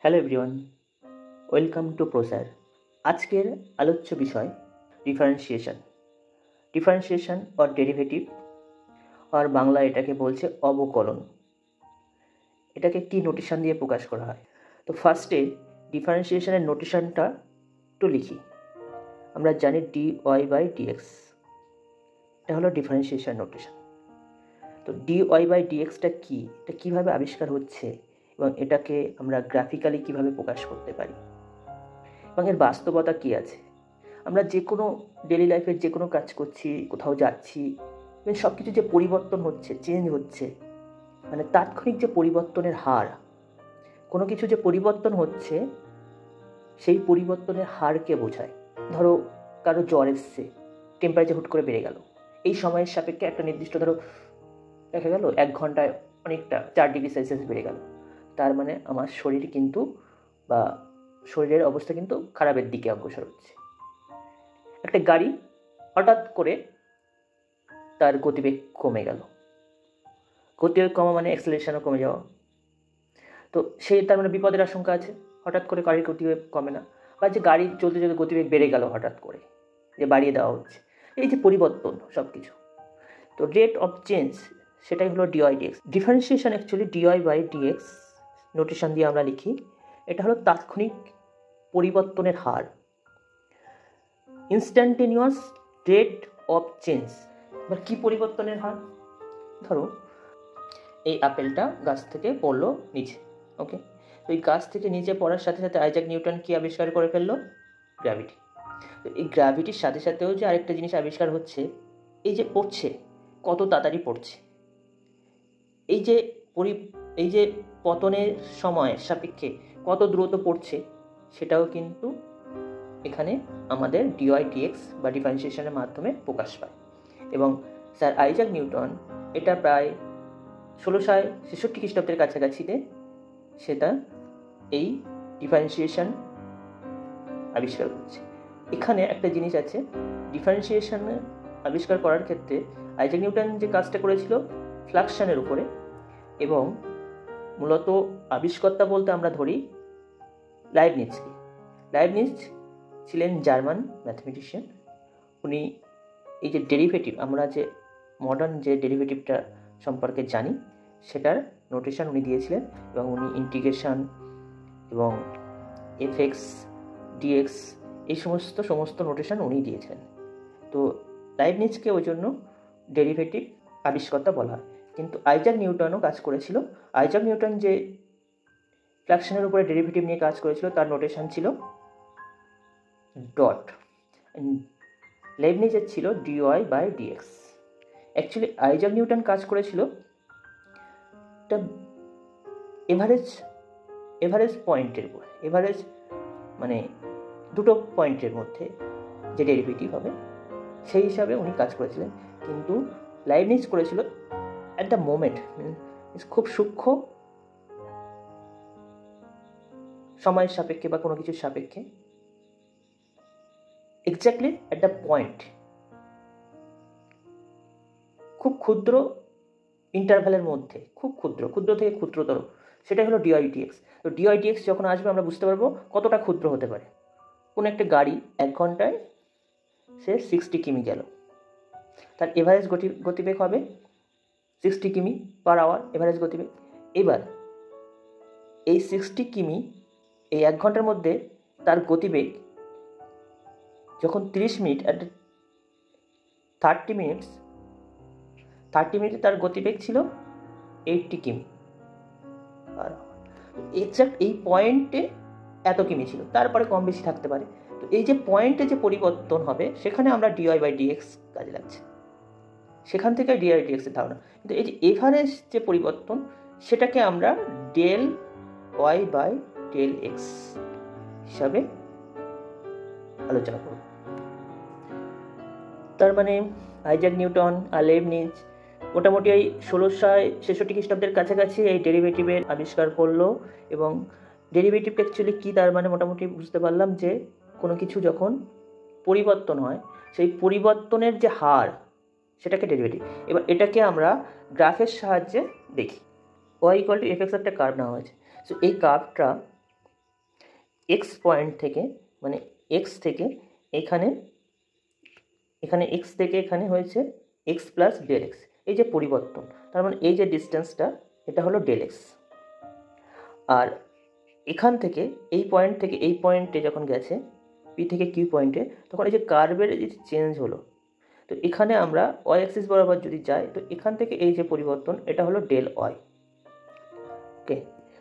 Hello everyone, welcome to প্রসার। আজকের আলোচ্য বিষয় ডিফারেন্সিয়েশন অর ডেরিভেটিভ, আর বাংলা এটাকে বলছে অবকলন। এটাকে কি নোটেশন দিয়ে প্রকাশ করা হয়? তো ফার্স্টে ডিফারেন্সিয়েশনের নোটেশনটা একটু লিখি। আমরা জানি dy/dx, এটা হলো ডিফারেন্সিয়েশন নোটেশন। তো dy/dxটা কি, এটা কীভাবে আবিষ্কার হচ্ছে এবং এটাকে আমরা গ্রাফিক্যালি কীভাবে প্রকাশ করতে পারি এবং এর বাস্তবতা কী আছে। আমরা যে কোনো ডেলি লাইফের যে কোনো কাজ করছি, কোথাও যাচ্ছি, সব কিছু যে পরিবর্তন হচ্ছে, চেঞ্জ হচ্ছে, মানে তাৎক্ষণিক যে পরিবর্তনের হার, কোনো কিছু যে পরিবর্তন হচ্ছে সেই পরিবর্তনের হারকে বোঝায়। ধরো কারো জ্বর এসছে, টেম্পারেচার হুট করে বেড়ে গেল, এই সময়ের সাপেক্ষে একটা নির্দিষ্ট ধরো দেখা গেল 1 ঘন্টায় অনেকটা 4 ডিগ্রি সেলসিয়াস বেড়ে গেল, তার মানে আমার শরীর কিন্তু বা শরীরের অবস্থা কিন্তু খারাপের দিকে অগ্রসর হচ্ছে। একটা গাড়ি হঠাৎ করে তার গতিবেগ কমে গেল, গতিবেগ কমা মানে অ্যাক্সেলারেশনও কমে যাওয়া, তো তার মানে বিপদের আশঙ্কা আছে। হঠাৎ করে গাড়ির গতিবেগ কমে না, বা যে গাড়ি চলতে চলতে গতিবেগ বেড়ে গেল হঠাৎ করে, যে বাড়িয়ে দেওয়া হচ্ছে, এই যে পরিবর্তন সব কিছু, তো রেট অফ চেঞ্জ সেটাই হলো dy/dx। Differentiation actually dy/dx notation দিয়ে আমরা লিখি, এটা হলো তাৎক্ষণিক পরিবর্তনের হার, ইনস্ট্যান্টেনিয়াস রেট অফ চেঞ্জ। এবার কী পরিবর্তনের হার? ধরো এই আপেলটা গাছ থেকে পড়লো নিচে, ওকে, তো এই গাছ থেকে নিচে পড়ার সাথে সাথে আইজাক নিউটন কি আবিষ্কার করে ফেললো? গ্র্যাভিটি। তো এই গ্র্যাভিটির সাথে সাথেও যে আরেকটা জিনিস আবিষ্কার হচ্ছে, এই যে পড়ছে কত তাড়াতাড়ি পড়ছে, এই যে পতনের সময় সাপেক্ষে কত দ্রুত পড়ছে, সেটাও কিন্তু এখানে আমাদের dy/dx বা ডিফারেন্সিয়েশনের মাধ্যমে প্রকাশ পায়। এবং স্যার আইজাক নিউটন এটা প্রায় 1666 খ্রিস্টাব্দের কাছাকাছিতে সেটা এই ডিফারেন্সিয়েশন আবিষ্কার করছে। এখানে একটা জিনিস আছে, ডিফারেন্সিয়েশন আবিষ্কার করার ক্ষেত্রে আইজাক নিউটন যে কাজটা করেছিল ফ্লাকশনের উপরে, এবং মূলত আবিষ্কর্তা বলতে আমরা ধরি লাইবনিজকে। লাইবনিজ ছিলেন জার্মান ম্যাথমেটিশিয়ান। উনি এই যে ডেরিভেটিভ, আমরা যে মডার্ন যে ডেরিভেটিভটা সম্পর্কে জানি সেটার নোটেশন উনি দিয়েছিলেন, এবং উনি ইন্টিগ্রেশন এবং এফএক্স ডিএক্স এই সমস্ত নোটেশন উনি দিয়েছিলেন। তো লাইবনিজকে ওই জন্য ডেরিভেটিভ আবিষ্কর্তা বলা হয়। কিন্তু আইজাক নিউটনও কাজ করেছিল। আইজাক নিউটন যে ফ্লাকশনের উপরে ডেরিভেটিভ নিয়ে কাজ করেছিল তার নোটেশন ছিল ডট, লাইবনিজের ছিল dy/dx। অ্যাকচুয়ালি আইজাক নিউটন কাজ করেছিল একটা এভারেজ পয়েন্টের উপর, এভারেজ মানে দুটো পয়েন্টের মধ্যে যে ডেরিভেটিভ হবে সেই হিসাবে উনি কাজ করেছিলেন। কিন্তু লাইবনিজ করেছিল অ্যাট দ্য মোমেন্ট, খুব সূক্ষ্ম সময়ের সাপেক্ষে বা কোনো কিছুর সাপেক্ষে, এক্স্যাক্টলি অ্যাট দ্য পয়েন্ট, খুব ক্ষুদ্র ইন্টারভ্যালের মধ্যে, খুব ক্ষুদ্র থেকে ক্ষুদ্রতর, সেটাই হলো dy/dx। তো dy/dx যখন আসবে আমরা বুঝতে পারবো কতটা ক্ষুদ্র হতে পারে। কোনো একটা গাড়ি 1 ঘন্টায় সে 60 কিমি গেল, তার এভারেজ গতিবেগ হবে 60 কিমি পার আওয়ার, এভারেজ গতিবেগ। এবার এই 60 কিমি এই 1 ঘন্টার মধ্যে তার গতিবেগ যখন 30 মিনিট, 30 মিনিটে তার গতিবেগ ছিল 80 কিমি পার আওয়ার। এক্স্যাক্ট এই পয়েন্টে এত কিমি ছিল, তারপরে কম বেশি থাকতে পারে। তো এই যে পয়েন্টে যে পরিবর্তন হবে সেখানে আমরা dy/dx কাজে লাগছে, সেখান থেকে dy/dx এর ধারণা। কিন্তু এই যে এভারেজ যে পরিবর্তন সেটাকে আমরা del(y/del(x) হিসাবে আলোচনা করব। তার মানে আইজাক নিউটন আর লাইবনিজ মোটামুটি এই 1666 খ্রিস্টাব্দের কাছাকাছি এই ডেরিভেটিভের আবিষ্কার করলো। এবং ডেরিভেটিভ অ্যাকচুয়ালি কী, তার মানে মোটামুটি বুঝতে পারলাম যে কোনো কিছু যখন পরিবর্তন হয় সেই পরিবর্তনের যে হার সেটাকে ডেরিভেটিভ। এবার এটাকে আমরা গ্রাফের সাহায্যে দেখি। y = fx একটা কার্ভ নেওয়া হয়েছে। সো এই কার্ভটা এক্স পয়েন্ট থেকে, মানে এক্স থেকে এখানে এক্স থেকে এখানে হয়েছে এক্স প্লাস ডেল এক্স, এই যে পরিবর্তন, তার মানে এই যে ডিস্টেন্সটা এটা হলো ডেল এক্স। আর এখান থেকে এই পয়েন্ট থেকে এই পয়েন্টে যখন গেছে পি থেকে কিউ পয়েন্টে, তখন এই যে কার্ভের এই যে চেঞ্জ হলো, তো এখানে আমরা ওয়াই অ্যাক্সিস বরাবর যদি যাই, তো এখান থেকে এই যে পরিবর্তন এটা হলো ডেল ওয়াই। ওকে,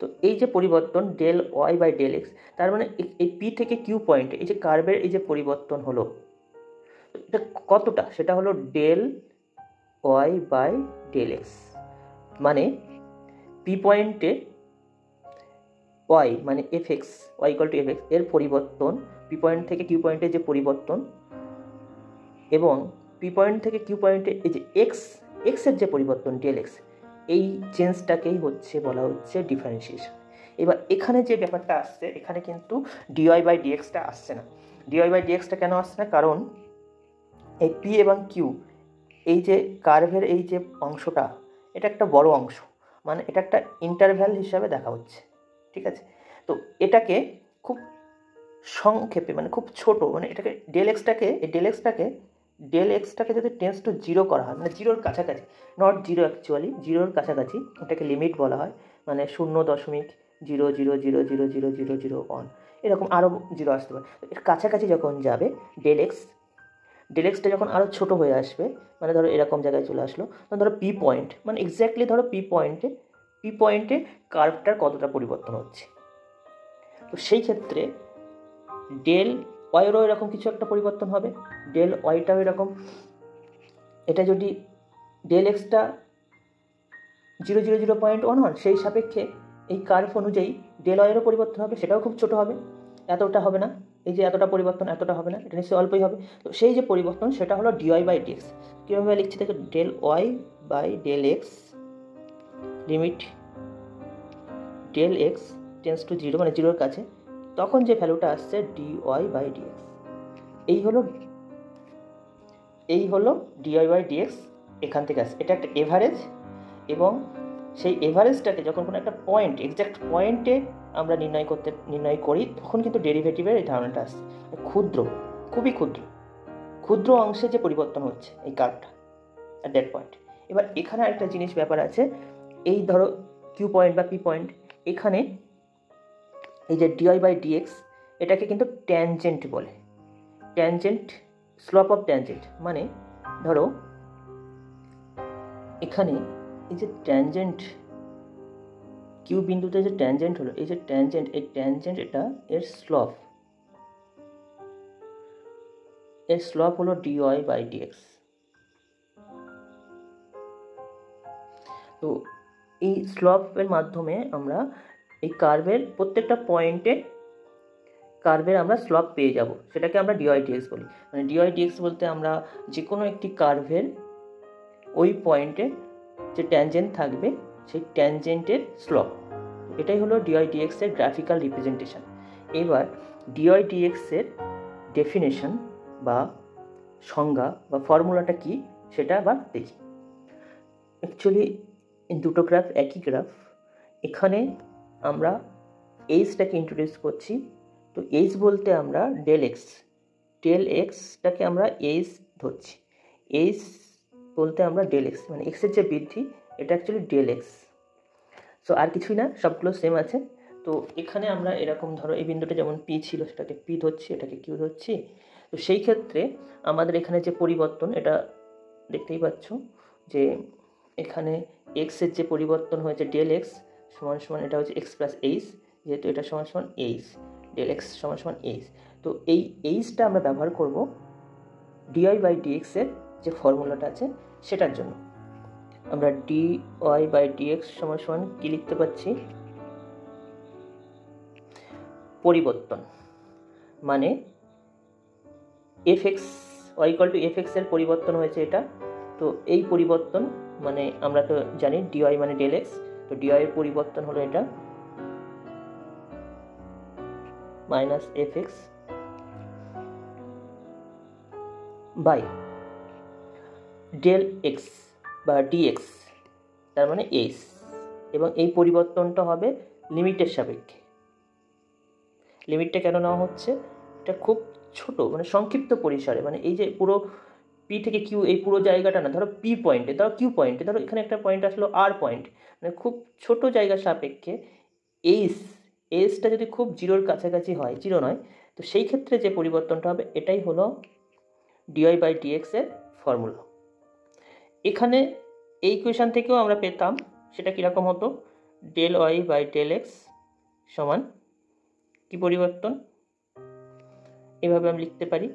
তো এই যে পরিবর্তন del y by del x, তার মানে এই পি থেকে কিউ পয়েন্টে এই যে কার্ভের এই যে পরিবর্তন হলো, এটা কতটা, সেটা হলো del y by del x. মানে পি পয়েন্টে ওয়াই মানে f x, y equal to f x এর পরিবর্তন, পি পয়েন্ট থেকে কিউ পয়েন্টের যে পরিবর্তন, এবং পি পয়েন্ট থেকে কিউ পয়েন্টে এই যে এক্সের যে পরিবর্তন ডেল এক্স, এই চেঞ্জটাকেই বলা হচ্ছে ডিফারেন্সিয়েশন। এবার এখানে যে ব্যাপারটা আসছে, এখানে কিন্তু ডিওয়াই বাই ডিএক্সটা আসছে না। ডিওয়াই বাই ডিএক্সটা কেন আসছে না? কারণ এই পি এবং কিউ, এই যে কার্ভের এই যে অংশটা, এটা একটা বড় অংশ, মানে এটা একটা ইন্টারভ্যাল হিসাবে দেখা হচ্ছে, ঠিক আছে? তো এটাকে খুব সংক্ষেপে, মানে খুব ছোট, মানে এটাকে ডেল এক্সটাকে যদি টেন্স টু জিরো করা হয়, মানে জিরোর কাছাকাছি, নট জিরো অ্যাকচুয়ালি, জিরোর কাছাকাছি, এটাকে লিমিট বলা হয়, মানে 0.000000001 এরকম আরও জিরো আসতে পারে। এর কাছাকাছি যখন যাবে ডেল এক্সটা যখন আরও ছোট হয়ে আসবে, মানে ধরো এরকম জায়গায় চলে আসলো, তখন ধরো পি পয়েন্ট, মানে এক্স্যাক্টলি ধরো পি পয়েন্টে কার্ভটার কতটা পরিবর্তন হচ্ছে। তো সেই ক্ষেত্রে ডেল ওয়াইয়েরও এরকম কিছু একটা পরিবর্তন হবে, ডেল ওয়াইটাও এরকম। এটা যদি ডেল এক্সটা 0.001 সেই সাপেক্ষে এই কার্ভ অনুযায়ী ডেল ওয়াইয়েরও পরিবর্তন হবে, সেটাও খুব ছোট হবে, এতটা হবে না, এই যে এতটা পরিবর্তন এতটা হবে না, এটা নিশ্চয়ই অল্পই হবে। তো সেই যে পরিবর্তন সেটা হলো ডিওয়াই বাই ডিএক্স। কীভাবে লিখছি দেখো, del y by del x limit del x tends to zero, মানে জিরোর কাছে, তখন যে ভ্যালুটা আসছে ডিওয়াই বাই ডিএক্স। এই হলো ডিওয়াই বাই ডিএক্স এখান থেকে আসছে। এটা একটা এভারেজ, এবং সেই এভারেজটাকে যখন কোনো একটা পয়েন্ট, এক্স্যাক্ট পয়েন্টে আমরা নির্ণয় করি, তখন কিন্তু ডেরিভেটিভের এই ধারণাটা আসছে, খুবই ক্ষুদ্র অংশে যে পরিবর্তন হচ্ছে এই কার্ভটা অ্যাট দ্যাট পয়েন্ট। এবার এখানে একটা জিনিস ব্যাপার আছে, এই ধরো কিউ পয়েন্ট বা পি পয়েন্ট, এখানে এই যে ডিওয়াই বাই ডিএক্স, এটাকে কিন্তু ট্যানজেন্ট বলে, স্লোপ অফ ট্যানজেন্ট। মানে ধরো এখানে এই যে ট্যানজেন্ট কিউ বিন্দুতে যে ট্যানজেন্ট হলো, এই যে ট্যানজেন্ট এটা এর স্লপ হলো ডিওয়াই বাই ডিএক্স। তো এই স্লপের মাধ্যমে আমরা এই কার্ভের প্রত্যেকটা পয়েন্টে আমরা স্লপ পেয়ে যাব, সেটাকে আমরা ডিওয়াই ডিএক্স বলি। মানে ডিওয়াই ডিএক্স বলতে আমরা যে কোনো একটি কার্ভের ওই পয়েন্টে যে ট্যানজেন্ট থাকবে, সেই ট্যানজেন্টের স্লপ, এটাই হলো ডিওয়াই ডিএক্স এর গ্রাফিক্যাল রিপ্রেজেন্টেশন। এবার ডিওয়াই ডিএক্স এর ডেফিনেশন বা সংজ্ঞা বা ফর্মুলাটা কি, সেটা আবার দেখি। অ্যাকচুয়ালি দুটো গ্রাফ একই গ্রাফ, এখানে আমরা এইচটাকে ইন্ট্রোডিউস করছি। তো এইচ বলতে আমরা ডেল এক্সটাকে আমরা এইচ ধরছি, এইচ বলতে আমরা ডেল এক্স, মানে এক্সের যে বৃদ্ধি, এটা অ্যাকচুয়ালি ডেল এক্স। সো আর কিছুই না, সবগুলো সেম আছে। তো এখানে আমরা এরকম ধরো এই বিন্দুটা যেমন পি ছিল, সেটাকে পি ধরছি, এটাকে কিউ ধরছি। তো সেই ক্ষেত্রে আমাদের এখানে যে পরিবর্তন, এটা দেখতেই পাচ্ছ যে এখানে এক্সের যে পরিবর্তন হয়েছে ডেল এক্স সমান এটা হচ্ছে এক্স প্লাস এইচ, যেহেতু এটা সমান এইচ, ডেল এক্স সমান এইচ। তো এই এইচটা আমরা ব্যবহার করব ডিওয়াই বাই ডিএক্স এর যে ফর্মুলাটা আছে সেটার জন্য। আমরা ডিওয়াই বাই ডিএক্স সমান কি লিখতে পাচ্ছি, পরিবর্তন, মানে f x y equal to f x এর পরিবর্তন হয়েছে এটা। তো এই পরিবর্তন মানে আমরা তো জানি ডিওয়াই মানে ডেল এক্স, তো ডিওয়াই এর পরিবর্তন হলো এটা minus f x by del x বা ডিএক্স, তার মানে এইচ, এবং এই পরিবর্তনটা হবে লিমিটের সাপেক্ষে। লিমিটটা কেন নেওয়া হচ্ছে, এটা খুব ছোট মানে সংক্ষিপ্ত পরিসরে, মানে এই যে পুরো পি থেকে কিউ এই পুরো জায়গাটা না, ধরো পি পয়েন্টে, ধরো কিউ পয়েন্টে, ধরো এখানে একটা পয়েন্ট আসলো আর পয়েন্ট, মানে খুব ছোট জায়গার সাপেক্ষে এসটা যদি খুব জিরোর কাছাকাছি হয়, জিরো নয়, তো সেই ক্ষেত্রে যে পরিবর্তনটা হবে এটাই হলো ডিওয়াই বাই ডিএক্স এর ফর্মুলা। এখানে এই ইকুয়েশান থেকেও আমরা পেতাম, সেটা কীরকম হতো, del y by del x সমান কি পরিবর্তন, এভাবে আমি লিখতে পারি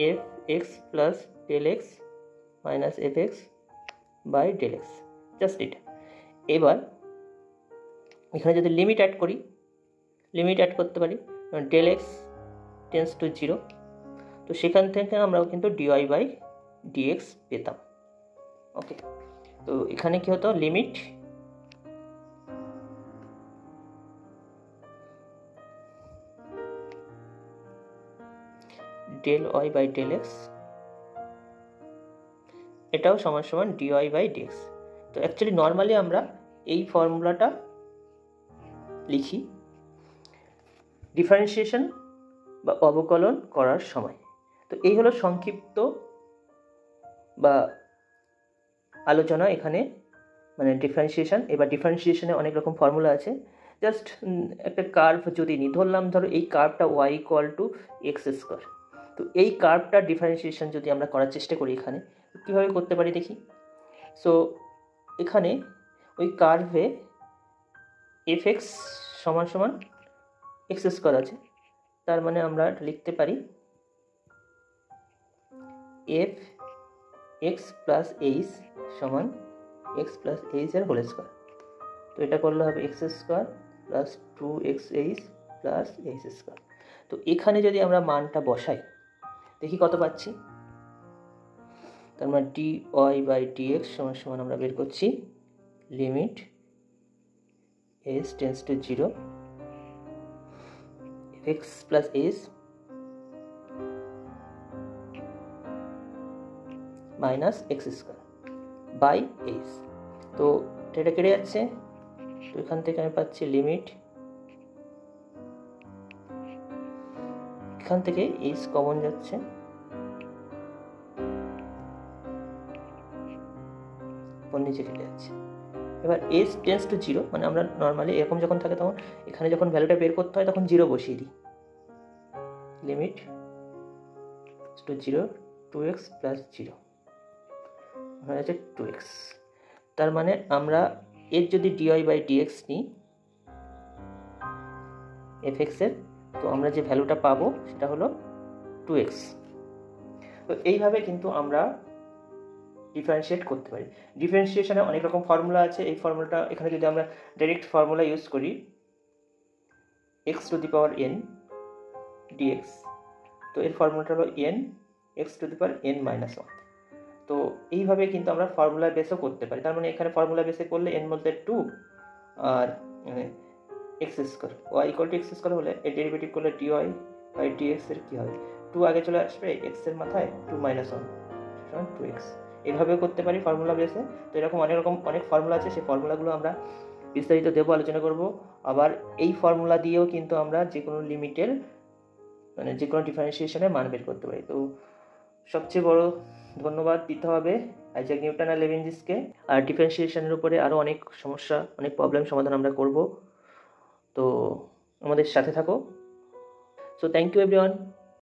f x plus del x minus f x by del x, just এটা। এবার এখানে যদি লিমিট অ্যাড করি, লিমিট অ্যাড করতে পারি del x tends to zero, তো সেখান থেকে আমরাও কিন্তু ডিওয়াই বাই ডিএক্স পেতাম। ওকে, তো এখানে কি হতো, limit del y by del x, এটাও সমান সমান ডিওয়াই বাই ডিএক্স। তো অ্যাকচুয়ালি নর্মালি আমরা এই ফর্মুলাটা লিখি ডিফারেন্সিয়েশন বা অবকলন করার সময়। তো এই হলো সংক্ষিপ্ত বা আলোচনা এখানে, মানে ডিফারেন্সিয়েশন। এবার ডিফারেন্সিয়েশনে অনেক রকম ফর্মুলা আছে, জাস্ট একটা কার্ভ যদি নিই, ধরলাম ধরো এই কার্ভটা y equal to x square, তো এই কার্ভটা ডিফারেন্সিয়েশন যদি আমরা করার চেষ্টা করি এখানে কীভাবে করতে পারি দেখি। সো এখানে ওই কার্ভে এফ এক্স সমান সমান এক্স স্কোয়ার আছে, তার মানে আমরা লিখতে পারি এফ এক্স প্লাস এইচ সমান এক্স প্লাস এইচ এর হোল স্কোয়ার। তো এটা করলে হবে x square plus two x h plus h square. তো এখানে যদি আমরা মানটা বসাই দেখি কত পাচ্ছি, তার মানে d y by d x সমান সমান আমরা বের করছি limit s tends to zero x plus h minus x square by h. তো এটা কেটে যাচ্ছে, তো এখান থেকে আমি পাচ্ছি লিমিট, এখান থেকে এইচ কমন যাচ্ছে, নিচে কেটে যাচ্ছে। এবার এস টেন্স টু জিরো, মানে আমরা নর্মালি এরকম যখন থাকে তখন এখানে যখন ভ্যালুটা বের করতে হয় তখন জিরো বসিয়ে দিই, limit to zero two x plus zero হয়ে যাচ্ছে টু এক্স। তার মানে আমরা এর যদি ডিওয়াই বাই ডিএক্স নিই এফ এক্সের, তো আমরা যে ভ্যালুটা পাবো সেটা হলো টু এক্স। তো এইভাবে কিন্তু আমরা ডিফারেন্সিয়েট করতে পারি। ডিফারেন্সিয়েশনে অনেক রকম ফর্মুলা আছে, এই ফর্মুলাটা এখানে যদি আমরা ডাইরেক্ট ফর্মুলা ইউজ করি x to the power n dx, তো এর ফর্মুলাটা হলো n x to the power n minus one. তো এইভাবে কিন্তু আমরা ফর্মুলা বেসও করতে পারি। তার মানে এখানে ফর্মুলা বেসে করলে এন বলতে টু আর x square, y equal to x square হলে এর ডেরিভেটিভ করলে ডিওয়াই বাই ডিএক্স এর কী হবে, টু আগে চলে আসবে এক্স এর মাথায়, টু মাইনাস ওয়ান সমান টু এক্স। এইভাবেও করতে পারি ফর্মুলা বেসে। তো এরকম অনেক ফর্মুলা আছে, সেই ফর্মুলাগুলো আমরা বিস্তারিত দেবো, আলোচনা করব। আবার এই ফর্মুলা দিয়েও কিন্তু আমরা যে কোনো লিমিটের মানে যে কোনো ডিফারেন্সিয়েশনের মান বের করতে পারি। তো সবচেয়ে বড় ধন্যবাদ দিতে হবে আইজ্যাক নিউটন আর লেভেনজিসকে। আর ডিফারেন্সিয়েশনের উপরে আরও অনেক সমস্যা, অনেক প্রবলেম সমাধান আমরা করব, তো আমাদের সাথে থাকো। So thank you everyone.